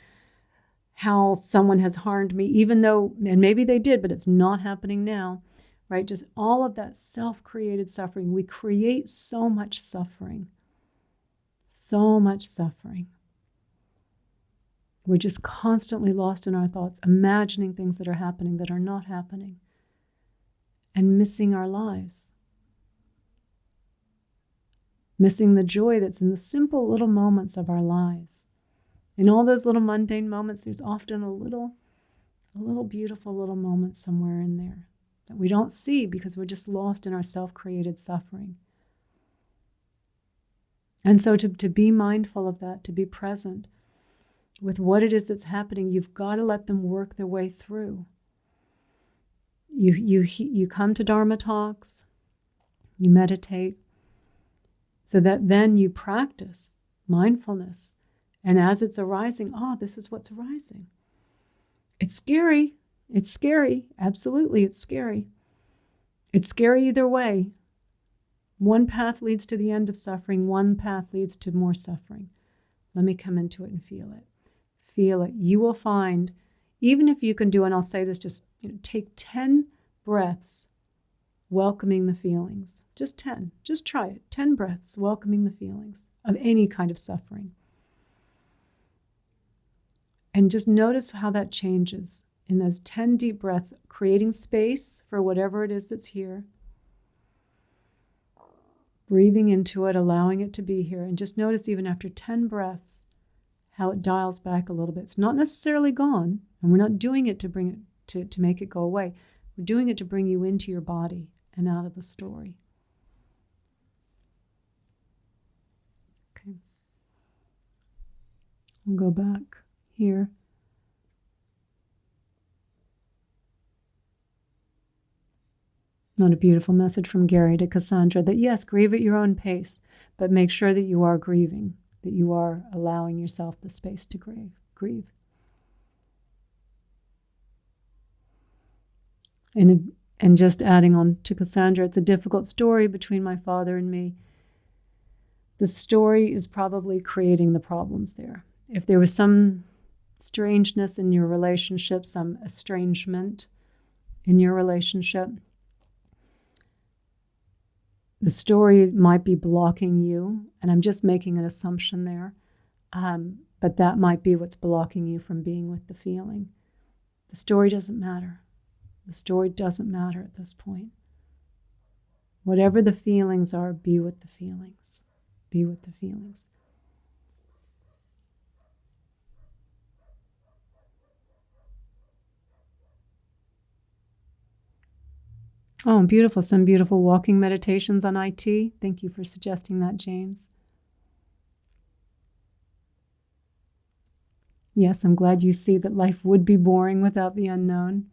how someone has harmed me, even though, and maybe they did, but it's not happening now, right? Just all of that self-created suffering. We create so much suffering. So much suffering. We're just constantly lost in our thoughts, imagining things that are happening that are not happening, and missing our lives. Missing the joy that's in the simple little moments of our lives. In all those little mundane moments, there's often a little beautiful little moment somewhere in there that we don't see because we're just lost in our self-created suffering. And so to be mindful of that, to be present with what it is that's happening, you've got to let them work their way through. You come to Dharma talks, you meditate, so that then you practice mindfulness. And as it's arising, this is what's arising. It's scary. It's scary. Absolutely, it's scary. It's scary either way. One path leads to the end of suffering. One path leads to more suffering. Let me come into it and feel it. Feel it. You will find, even if you can do, and I'll say this, just take 10 breaths welcoming the feelings. Just 10. Just try it. 10 breaths welcoming the feelings of any kind of suffering. And just notice how that changes in those 10 deep breaths, creating space for whatever it is that's here. Breathing into it, allowing it to be here. And just notice even after 10 breaths, how it dials back a little bit. It's not necessarily gone, and we're not doing it to bring it to make it go away. We're doing it to bring you into your body and out of the story. Okay. We'll go back here. Not a beautiful message from Gary to Cassandra that yes, grieve at your own pace, but make sure that you are grieving, that you are allowing yourself the space to grieve. And just adding on to Cassandra, it's a difficult story between my father and me. The story is probably creating the problems there. If there was some strangeness in your relationship, some estrangement in your relationship, the story might be blocking you, and I'm just making an assumption there, but that might be what's blocking you from being with the feeling. The story doesn't matter. The story doesn't matter at this point. Whatever the feelings are, be with the feelings. Be with the feelings. Oh, beautiful. Some beautiful walking meditations on IT. Thank you for suggesting that, James. Yes, I'm glad you see that life would be boring without the unknown.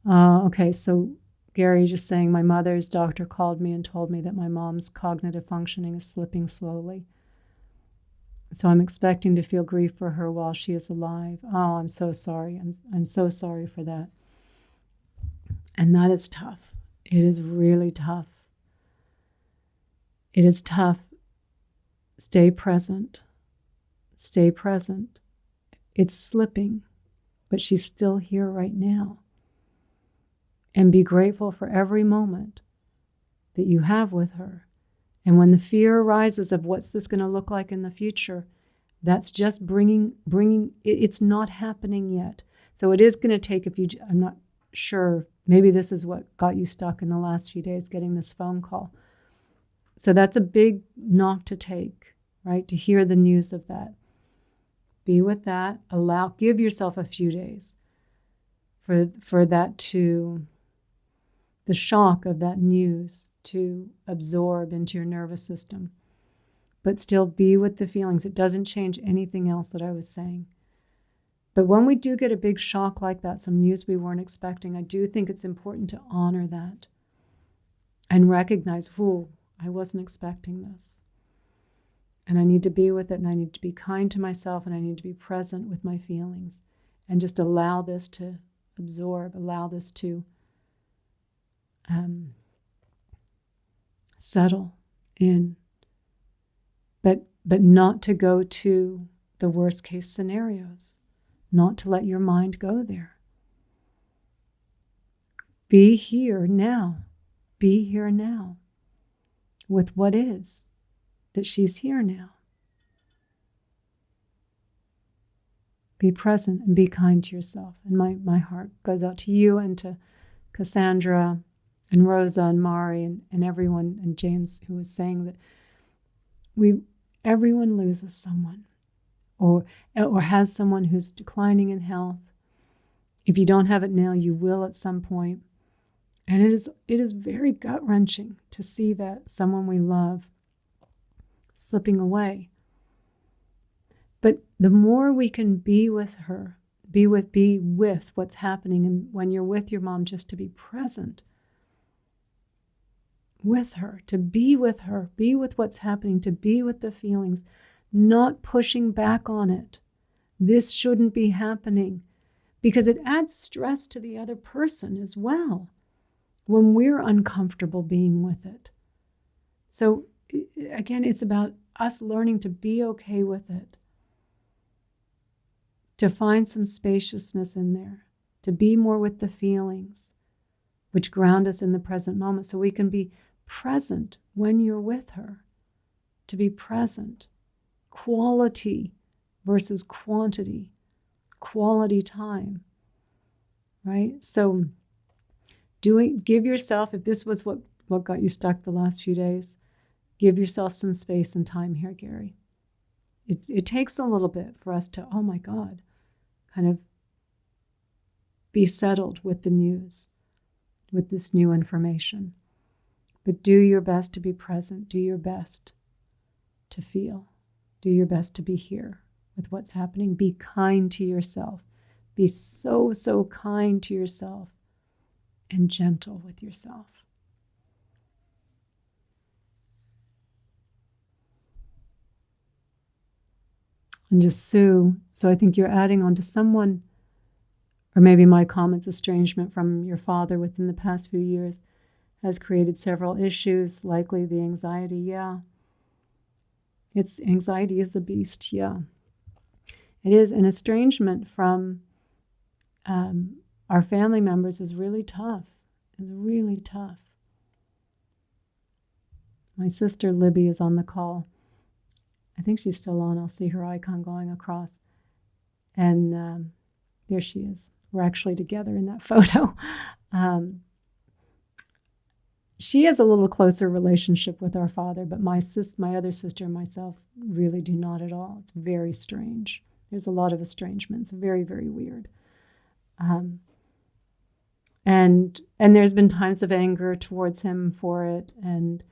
Okay, so Gary just saying, my mother's doctor called me and told me that my mom's cognitive functioning is slipping slowly. So I'm expecting to feel grief for her while she is alive. Oh, I'm so sorry. I'm so sorry for that. And that is tough. It is really tough. It is tough. Stay present. Stay present. It's slipping, but she's still here right now. And be grateful for every moment that you have with her. And when the fear arises of what's this going to look like in the future, that's just bringing, it's not happening yet. So it is going to take, I'm not sure, maybe this is what got you stuck in the last few days, getting this phone call. So that's a big knock to take, right? To hear the news of that. Be with that, give yourself a few days for that the shock of that news to absorb into your nervous system. But still be with the feelings. It doesn't change anything else that I was saying. But when we do get a big shock like that, some news we weren't expecting, I do think it's important to honor that and recognize, I wasn't expecting this. And I need to be with it, and I need to be kind to myself, and I need to be present with my feelings and just allow this to absorb, allow this to settle in, but not to go to the worst case scenarios, not to let your mind go there. Be here now. Be here now with what is, that she's here now. Be present and be kind to yourself. And my heart goes out to you and to Cassandra and Rosa and Mari and everyone, and James, who was saying that everyone loses someone or has someone who's declining in health. If you don't have it now, you will at some point. And it is very gut-wrenching to see that someone we love slipping away. But the more we can be with her, be with what's happening, and when you're with your mom, just to be present with her, to be with her, be with what's happening, to be with the feelings, not pushing back on it. This shouldn't be happening, because it adds stress to the other person as well when we're uncomfortable being with it. So again, it's about us learning to be okay with it, to find some spaciousness in there, to be more with the feelings, which ground us in the present moment, so we can be present when you're with her, to be present. Quality versus quantity, quality time, right? So give yourself, if this was what got you stuck the last few days, give yourself some space and time here, Gary. It takes a little bit for us to, oh my God, kind of be settled with the news, with this new information. But do your best to be present. Do your best to feel. Do your best to be here with what's happening. Be kind to yourself. Be so, so kind to yourself and gentle with yourself. And just Sue, so I think you're adding on to someone, or maybe my comments, estrangement from your father within the past few years has created several issues, likely the anxiety, yeah. Anxiety is a beast, yeah. It is. An estrangement from our family members is really tough. It's really tough. My sister Libby is on the call. I think she's still on. I'll see her icon going across. And there she is. We're actually together in that photo. She has a little closer relationship with our father, but my other sister and myself really do not at all. It's very strange. There's a lot of estrangement. It's very, very weird. And there's been times of anger towards him for it, and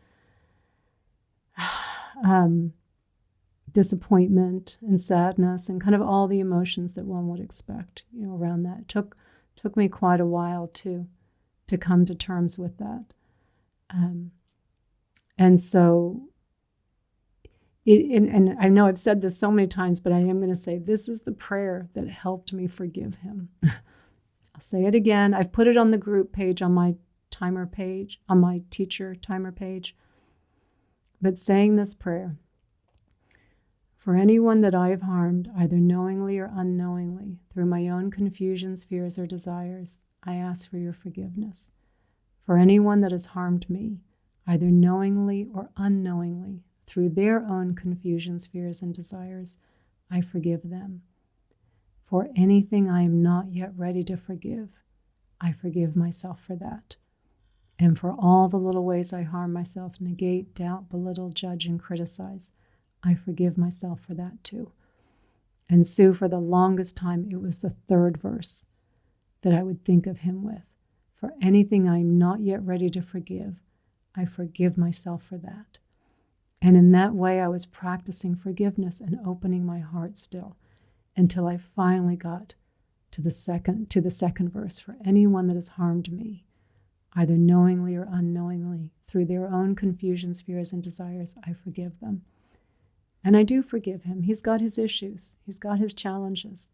disappointment and sadness and kind of all the emotions that one would expect, around that. It took me quite a while to come to terms with that. And so, and I know I've said this so many times, but I am going to say this is the prayer that helped me forgive him. I'll say it again. I've put it on the group page, on my timer page, on my teacher timer page. But saying this prayer, for anyone that I have harmed, either knowingly or unknowingly, through my own confusions, fears, or desires, I ask for your forgiveness. For anyone that has harmed me, either knowingly or unknowingly, through their own confusions, fears, and desires, I forgive them. For anything I am not yet ready to forgive, I forgive myself for that. And for all the little ways I harm myself, negate, doubt, belittle, judge, and criticize, I forgive myself for that too. And Sue, for the longest time, it was the third verse that I would think of him with. For anything I am not yet ready to forgive, I forgive myself for that. And in that way, I was practicing forgiveness and opening my heart still until I finally got to the second verse. For anyone that has harmed me, either knowingly or unknowingly, through their own confusions, fears, and desires, I forgive them. And I do forgive him. He's got his issues. He's got his challenges.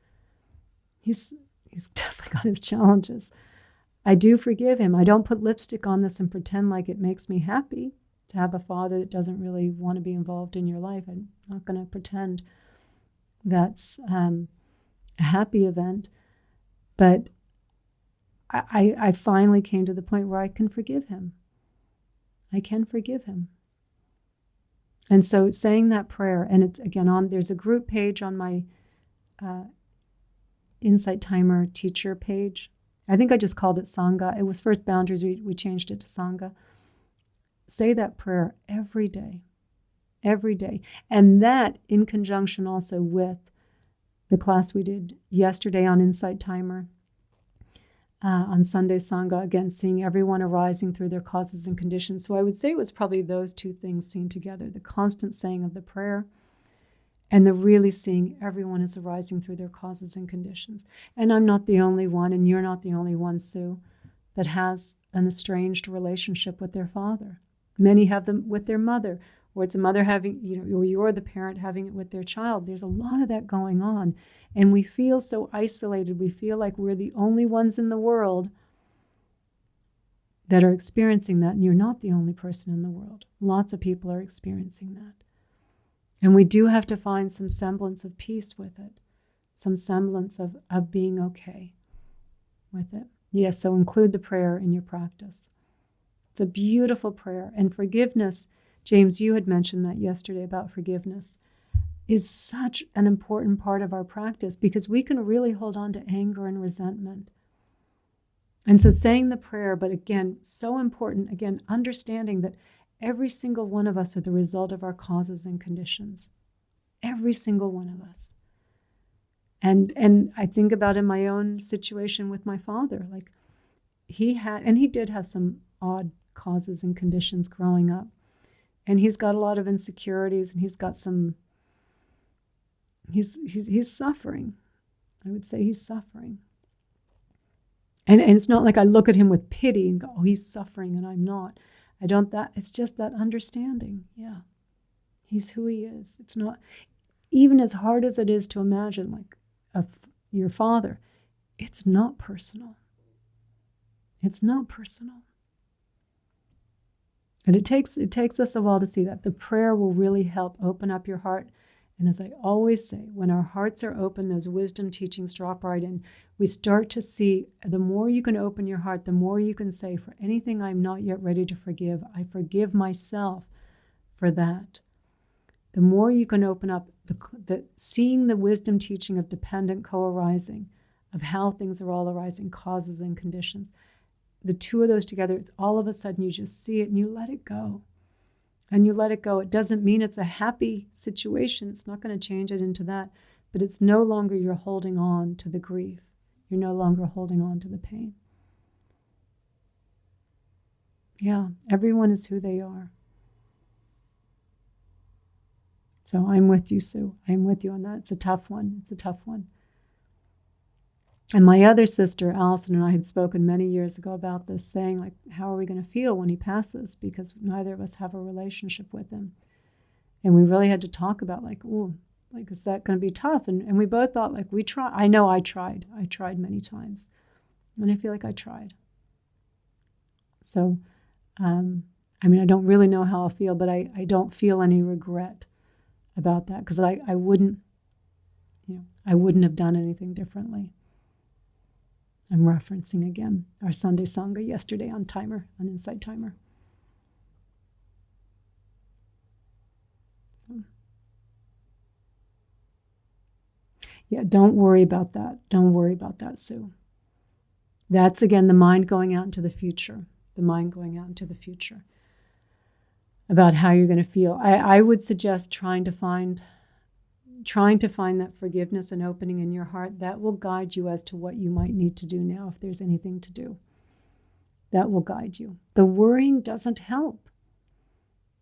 He's definitely got his challenges. I do forgive him. I don't put lipstick on this and pretend like it makes me happy. to have a father that doesn't really want to be involved in your life. I'm not going to pretend that's a happy event, but I finally came to the point where I can forgive him. I can forgive him. And so saying that prayer, and it's again there's a group page on my Insight Timer teacher page. I think I just called it Sangha. It was first Boundaries. We changed it to Sangha. Say that prayer every day. Every day. And that in conjunction also with the class we did yesterday on Insight Timer, on Sunday Sangha, again, seeing everyone arising through their causes and conditions. So I would say it was probably those two things seen together, the constant saying of the prayer and the really seeing everyone is arising through their causes and conditions. And I'm not the only one, and you're not the only one, Sue, that has an estranged relationship with their father. Many have them with their mother, or it's a mother having, or you're the parent having it with their child. There's a lot of that going on. And we feel so isolated. We feel like we're the only ones in the world that are experiencing that. And you're not the only person in the world. Lots of people are experiencing that. And we do have to find some semblance of peace with it, some semblance of being okay with it. Yes, so include the prayer in your practice. It's a beautiful prayer. And forgiveness, James, you had mentioned that yesterday about forgiveness, is such an important part of our practice because we can really hold on to anger and resentment. And so saying the prayer, but again, so important, again, understanding that every single one of us are the result of our causes and conditions. Every single one of us. And I think about in my own situation with my father, like he did have some odd causes and conditions growing up. And he's got a lot of insecurities, and he's suffering. I would say he's suffering. And it's not like I look at him with pity and go, oh, he's suffering and I'm not. It's just that understanding. Yeah. He's who he is. It's not, even as hard as it is to imagine, like your father, it's not personal. It's not personal. And it takes us a while to see that. The prayer will really help open up your heart. And as I always say, when our hearts are open, those wisdom teachings drop right in. We start to see, the more you can open your heart, the more you can say, for anything I'm not yet ready to forgive, I forgive myself for that. The more you can open up, seeing the wisdom teaching of dependent co-arising, of how things are all arising, causes and conditions, the two of those together, it's all of a sudden you just see it and you let it go. And you let it go. It doesn't mean it's a happy situation. It's not going to change it into that. But it's no longer you're holding on to the grief. You're no longer holding on to the pain. Yeah, everyone is who they are. So I'm with you, Sue. I'm with you on that. It's a tough one. It's a tough one. And my other sister, Allison, and I had spoken many years ago about this, saying, like, how are we going to feel when he passes? Because neither of us have a relationship with him. And we really had to talk about, like, oh, like, is that going to be tough? And we both thought, like, we try. I know I tried. I tried many times. And I feel like I tried. So, I mean, I don't really know how I'll feel, but I don't feel any regret about that because I wouldn't have done anything differently. I'm referencing again our Sunday Sangha yesterday on Insight Timer. So, yeah, don't worry about that. Don't worry about that, Sue. That's, again, the mind going out into the future. The mind going out into the future about how you're going to feel. I would suggest trying to find that forgiveness and opening in your heart. That will guide you as to what you might need to do now if there's anything to do. That will guide you. The worrying doesn't help.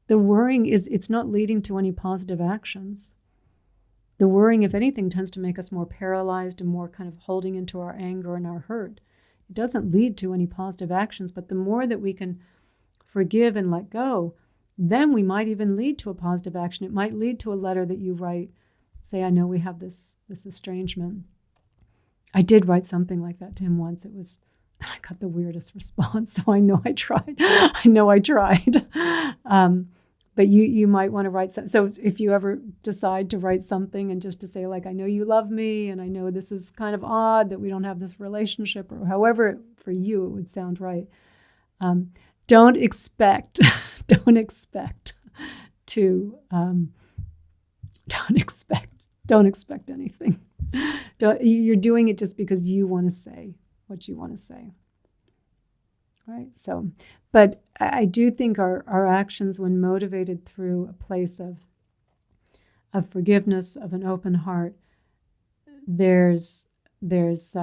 The worrying it's not leading to any positive actions. The worrying, if anything, tends to make us more paralyzed and more kind of holding into our anger and our hurt. It doesn't lead to any positive actions, but the more that we can forgive and let go, then we might even lead to a positive action. It might lead to a letter that you write. Say, I know we have this estrangement. I did write something like that to him once. It was And I got the weirdest response, so I know I tried. I know I tried. But you might want to write some. So if you ever decide to write something and just to say, like, I know you love me, and I know this is kind of odd that we don't have this relationship, or however for you it would sound right. Don't expect to don't expect anything. You're doing it just because you want to say what you want to say. Right? So, but I do think our actions, when motivated through a place of forgiveness, of an open heart, there's a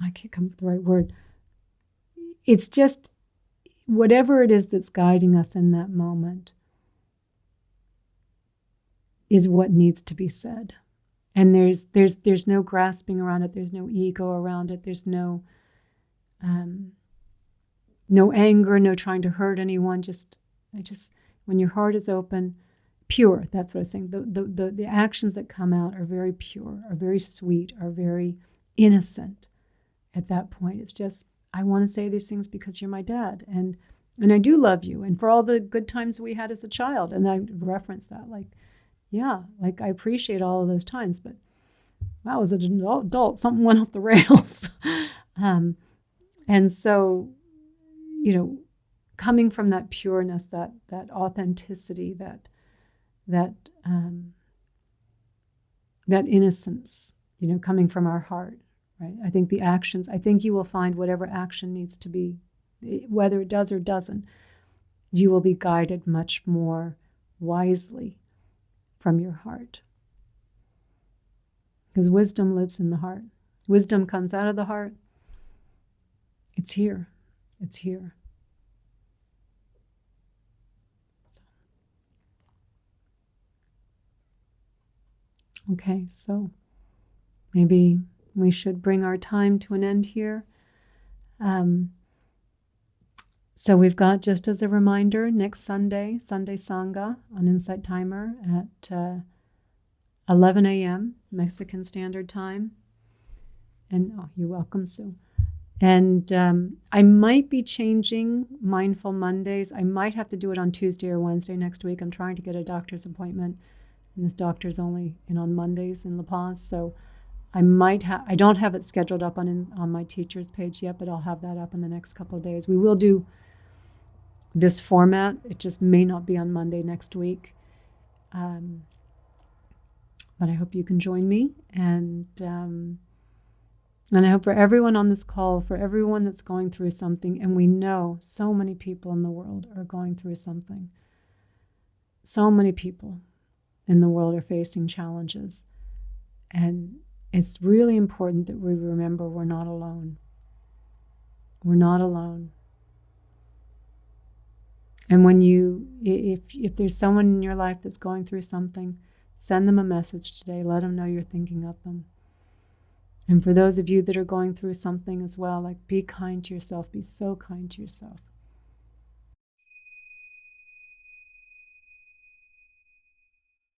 I can't come up with the right word. It's just whatever it is that's guiding us in that moment is what needs to be said. And there's no grasping around it. There's no ego around it. There's no anger, no trying to hurt anyone. Just when your heart is open, pure. That's what I'm saying. The actions that come out are very pure, are very sweet, are very innocent. At that point, it's just, I want to say these things because you're my dad, and I do love you, and for all the good times we had as a child. And I reference that, like, yeah, like I appreciate all of those times, but wow, as an adult, something went off the rails. And so, coming from that pureness, that authenticity, that innocence, coming from our heart, right? I think I think you will find whatever action needs to be, whether it does or doesn't, you will be guided much more wisely from your heart. Because wisdom lives in the heart. Wisdom comes out of the heart. It's here. It's here. Okay, so maybe we should bring our time to an end here. So we've got, just as a reminder, next Sunday Sangha on Insight Timer at 11 a.m. Mexican Standard Time. And you're welcome, Sue. And I might be changing Mindful Mondays. I might have to do it on Tuesday or Wednesday next week. I'm trying to get a doctor's appointment, and this doctor's only in on Mondays in La Paz. So I don't have it scheduled up on my teacher's page yet, but I'll have that up in the next couple of days. We will do this format. It just may not be on Monday next week. But I hope you can join me. And I hope for everyone on this call, for everyone that's going through something, and we know so many people in the world are going through something. So many people in the world are facing challenges. And it's really important that we remember we're not alone. We're not alone. And when if there's someone in your life that's going through something, send them a message today. Let them know you're thinking of them. And for those of you that are going through something as well, like, be kind to yourself. Be so kind to yourself.